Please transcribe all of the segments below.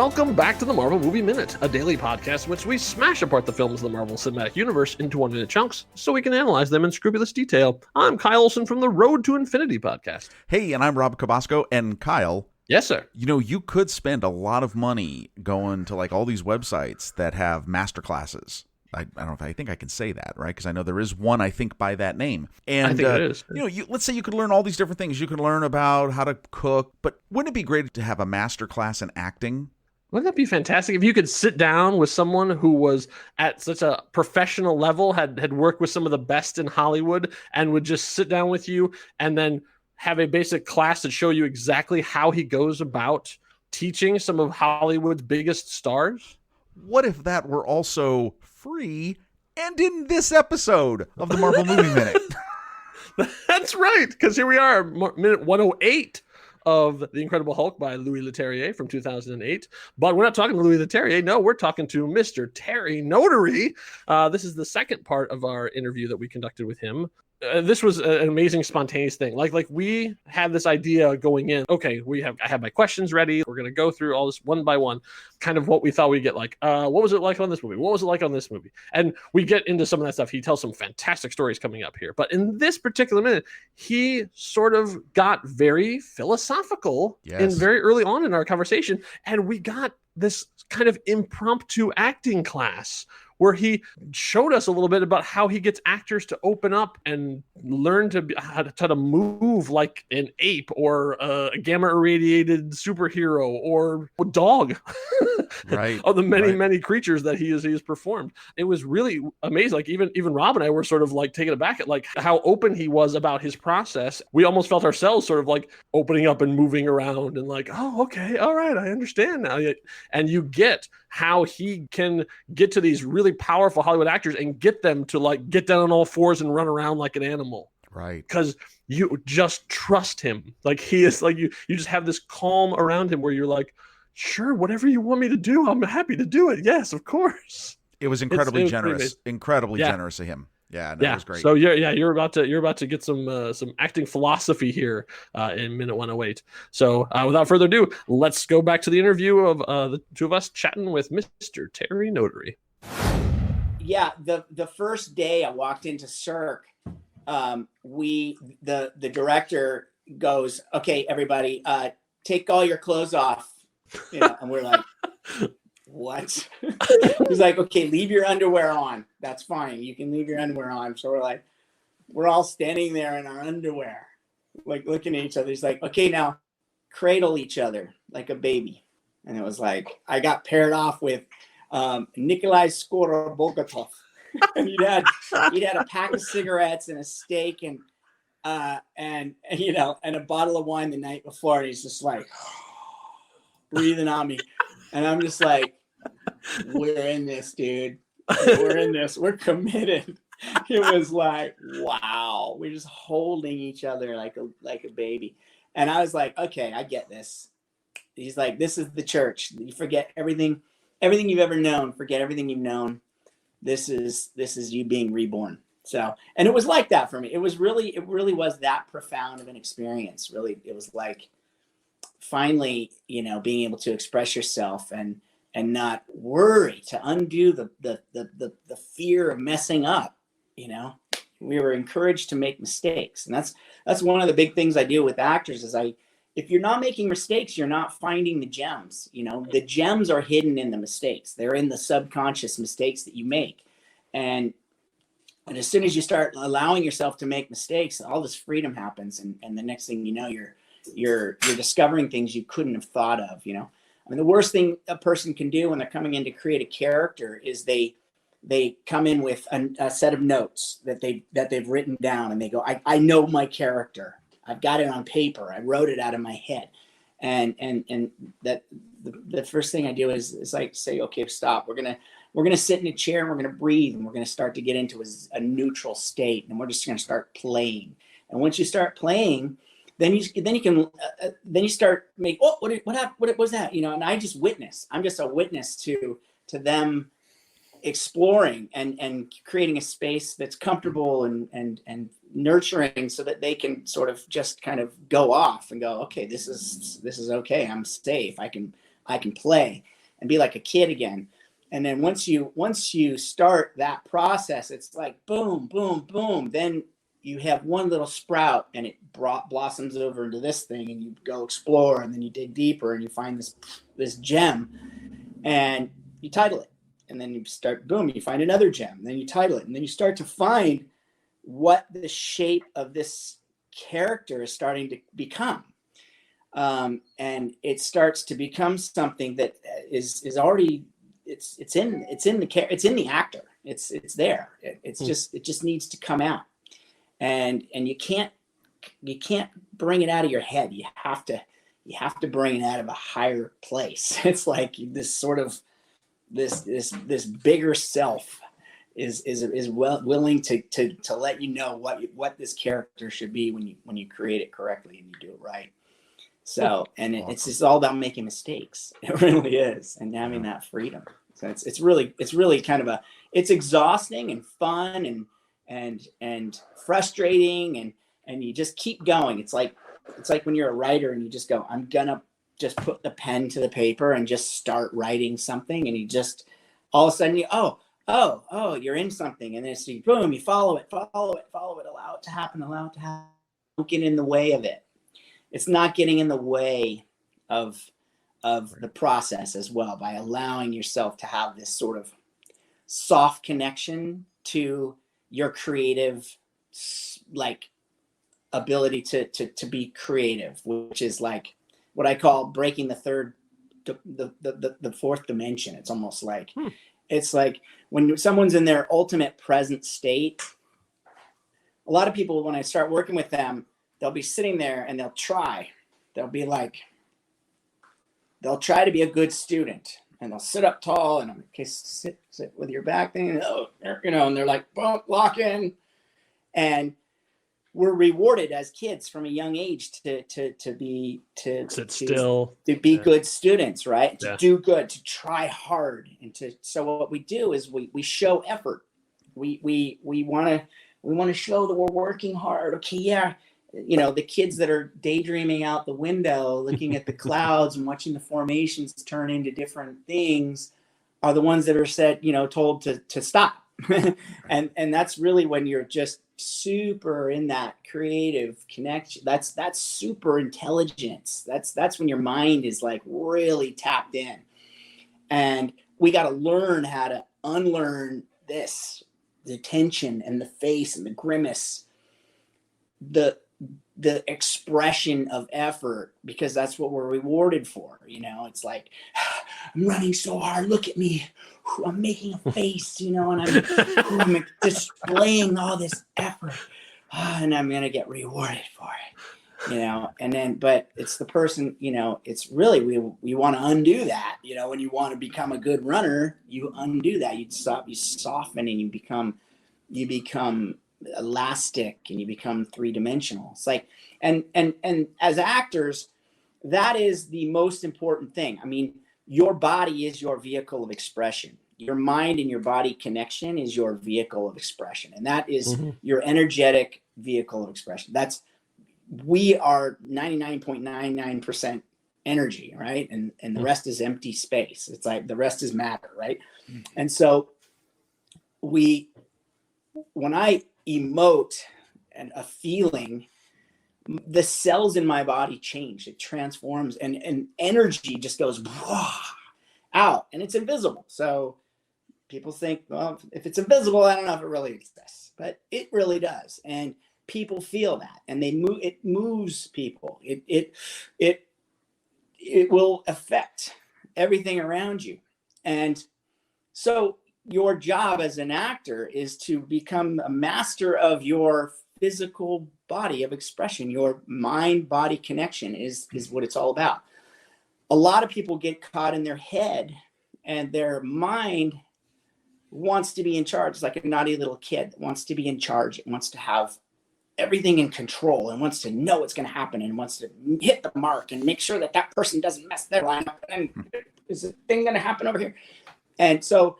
Welcome back to the Marvel Movie Minute, a daily podcast in which we smash apart the films of the Marvel Cinematic Universe into 1-minute chunks so we can analyze them in scrupulous detail. I'm Kyle Olson from the Road to Infinity podcast. Hey, and I'm Rob Cabasco, and Kyle. Yes, sir. You know, you could spend a lot of money going to like all these websites that have masterclasses. I don't know if I think I can say that, right? Because I know there is one, I think, by that name. And I think it is. You know, let's say you could learn all these different things. You could learn about how to cook, but wouldn't it be great to have a masterclass in acting? Wouldn't that be fantastic if you could sit down with someone who was at such a professional level, had worked with some of the best in Hollywood, and would just sit down with you and then have a basic class to show you exactly how he goes about teaching some of Hollywood's biggest stars? What if that were also free and in this episode of the Marvel Movie Minute? That's right, because here we are, minute 108 of The Incredible Hulk by Louis Leterrier from 2008. But we're not talking to Louis Leterrier. No, we're talking to Mr. Terry Notary. This is the second part of our interview that we conducted with him. This was an amazing spontaneous thing. Like we had this idea going in. Okay, I have my questions ready. We're going to go through all this one by one, kind of what we thought we'd get. Like, what was it like on this movie? What was it like on this movie? And we get into some of that stuff. He tells some fantastic stories coming up here. But in this particular minute, he sort of got very philosophical in very early on in our conversation. And we got this kind of impromptu acting class where he showed us a little bit about how he gets actors to open up and learn how to move like an ape or a gamma irradiated superhero or a dog. Right. Of the many creatures that he has performed. It was really amazing. Like even Rob and I were sort of like taken aback at like how open he was about his process. We almost felt ourselves sort of like opening up and moving around and like, oh, okay, all right, I understand now. And you get how he can get to these really powerful Hollywood actors and get them to like get down on all fours and run around like an animal. Right. Because you just trust him. Like he is like you just have this calm around him where you're like, sure, whatever you want me to do, I'm happy to do it. Yes, of course. It was incredibly generous. Incredibly generous of him. Yeah, that was great. So you're about to get some acting philosophy here in minute 108. So without further ado, let's go back to the interview of the two of us chatting with Mr. Terry Notary. Yeah, the first day I walked into Cirque, the director goes, okay, everybody, take all your clothes off. You know, and we're like, what? He's like, okay, leave your underwear on. That's fine. You can leave your underwear on. So we're all standing there in our underwear, like looking at each other. He's like, okay, now cradle each other like a baby. And it was like, I got paired off with Nikolai Skorobogatov. And he'd had a pack of cigarettes and a steak and you know, and a bottle of wine the night before. And he's just like breathing on me. And I'm just like, we're in this, dude. We're in this. We're committed. It was like, wow. We're just holding each other like a baby. And I was like, okay, I get this. He's like, this is the church. You forget everything you've ever known. Forget everything you've known. This is you being reborn. So, and it was like that for me. It really was that profound of an experience. Really, it was like finally, you know, being able to express yourself and not worry, to undo the fear of messing up. You know, we were encouraged to make mistakes, and that's one of the big things I do with actors is if you're not making mistakes, you're not finding the gems. You know, the gems are hidden in the mistakes. They're in the subconscious mistakes that you make. And as soon as you start allowing yourself to make mistakes, all this freedom happens. And the next thing you know, you're discovering things you couldn't have thought of, you know. I mean, the worst thing a person can do when they're coming in to create a character is they come in with a set of notes that they've written down, and they go, I know my character. I've got it on paper. I wrote it out of my head. And that the first thing I do is like say, okay, stop. We're gonna sit in a chair and we're gonna breathe, and we're gonna start to get into a neutral state, and we're just gonna start playing. And once you start playing, then you start make, oh, what happened? What was that? You know, and I just witness. I'm just a witness to them exploring and creating a space that's comfortable and nurturing, so that they can sort of just kind of go off and go, okay, this is okay. I'm safe. I can play. and be like a kid again. And then once you start that process, it's like boom, boom, boom. Then you have one little sprout and it blossoms over into this thing, and you go explore, and then you dig deeper and you find this gem, and you title it. And then you start, boom, you find another gem, and then you title it, and then you start to find what the shape of this character is starting to become. And it starts to become something that is already, it's in the actor. It's there. It just needs to come out. And you can't bring it out of your head. You have to bring it out of a higher place. It's like this sort of this bigger self is willing to let you know what this character should be when you create it correctly and you do it right. So, and it's just all about making mistakes. It really is, and having that freedom. So it's really kind of it's exhausting and fun and frustrating, and you just keep going. It's like when you're a writer and you just go, I'm gonna just put the pen to the paper and just start writing something, and you just all of a sudden you're in something, and then it's boom, you follow it, allow it to happen. Don't get in the way of it. It's not getting in the way of the process as well, by allowing yourself to have this sort of soft connection to your creative, like, ability to be creative, which is like what I call breaking the fourth dimension. It's almost like it's like when someone's in their ultimate present state. A lot of people, when I start working with them, they'll be sitting there and they'll try to be a good student, and they'll sit up tall and okay, sit with your back thing, and they're like, boom, lock in. And we're rewarded as kids from a young age to be good students, right? To do good, to try hard, so what we do is we show effort. We want to show that we're working hard. Okay, yeah. The kids that are daydreaming out the window, looking at the clouds and watching the formations turn into different things, are the ones that are told to stop. and that's really when you're just super in that creative connection. That's super intelligence. That's when your mind is like really tapped in. And we got to learn how to unlearn the tension and the face and the grimace, the expression of effort, because that's what we're rewarded for. It's like, I'm running so hard, look at me, I'm making a face, and I'm displaying all this effort, and I'm gonna get rewarded for it, and then, but it's the person, it's really, we want to undo that. When you want to become a good runner, you undo that, you soften, and you become elastic, and you become three-dimensional. It's like, and as actors, that is the most important thing. I mean, your body is your vehicle of expression. Your mind and your body connection is your vehicle of expression, and that is your energetic vehicle of expression. We are 99.99% energy, right? And the rest is empty space. It's like the rest is matter, right? And so when I emote a feeling, the cells in my body change. It transforms, and energy just goes out, and it's invisible. So people think, well, if it's invisible, I don't know if it really exists, but it really does. And people feel that, and it moves people. It will affect everything around you. And so your job as an actor is to become a master of your physical body of expression. Your mind-body connection is what it's all about. A lot of people get caught in their head, and their mind wants to be in charge. It's like a naughty little kid that wants to be in charge. It wants to have everything in control, and wants to know what's going to happen, and wants to hit the mark and make sure that person doesn't mess their line up. And is a thing going to happen over here? And so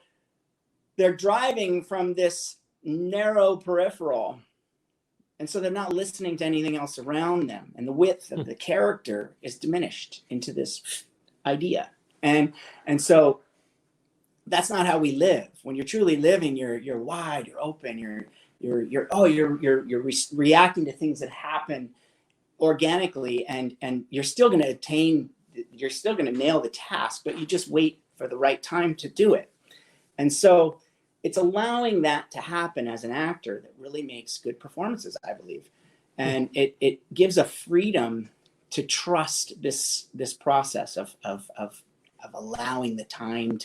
they're driving from this narrow peripheral, and so they're not listening to anything else around them, and the width of the character is diminished into this idea. And so that's not how we live. When you're truly living, you're wide, you're open, you're reacting to things that happen organically, and you're still going to nail the task, but you just wait for the right time to do it. And so it's allowing that to happen as an actor that really makes good performances, I believe. And it gives a freedom to trust this process of allowing the time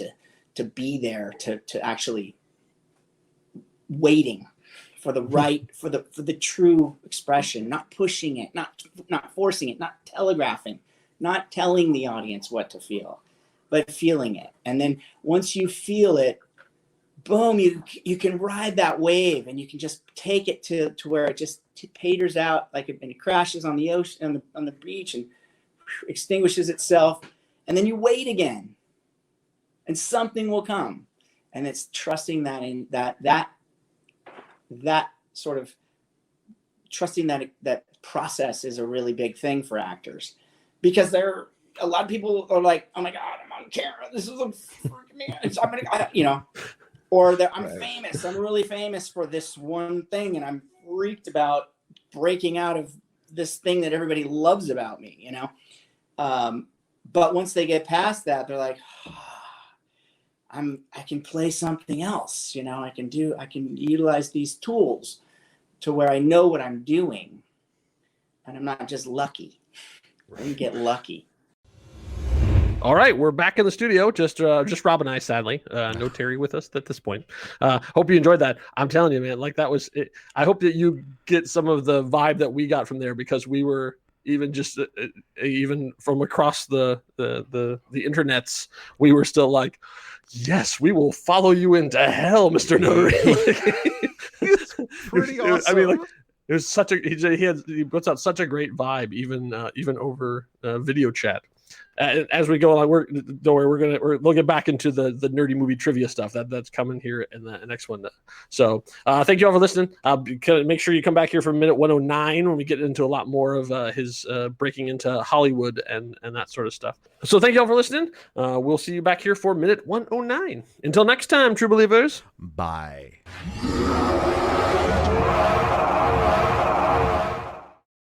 to be there, to actually waiting for the right, for the true expression, not pushing it, not forcing it, not telegraphing, not telling the audience what to feel, but feeling it. And then once you feel it, boom, you can ride that wave, and you can just take it to where it just peters out, and it crashes on the ocean, on the beach, and extinguishes itself. And then you wait again, and something will come. And it's trusting that in that sort of trusting that process is a really big thing for actors, because a lot of people are like, oh my God, I'm on camera. This is or I'm famous. I'm really famous for this one thing, and I'm freaked about breaking out of this thing that everybody loves about me, But once they get past that, they're like, I can play something else, I can utilize these tools to where I know what I'm doing, and I'm not just lucky. I can get lucky. All right, we're back in the studio. Just Rob and I, sadly, no Terry with us at this point. Hope you enjoyed that. I'm telling you, man, that was it. I hope that you get some of the vibe that we got from there, because we were even from across the internets, we were still like, yes, we will follow you into hell, Mr. Notary. It's pretty awesome. I mean, it was such he puts out such a great vibe, even over video chat. As we go along, don't worry, we'll get back into the nerdy movie trivia stuff that's coming here in the next one. So thank you all for listening. Make sure you come back here for minute 109 when we get into a lot more of his breaking into Hollywood and that sort of stuff. So thank you all for listening. We'll see you back here for minute 109. Until next time, true believers. Bye.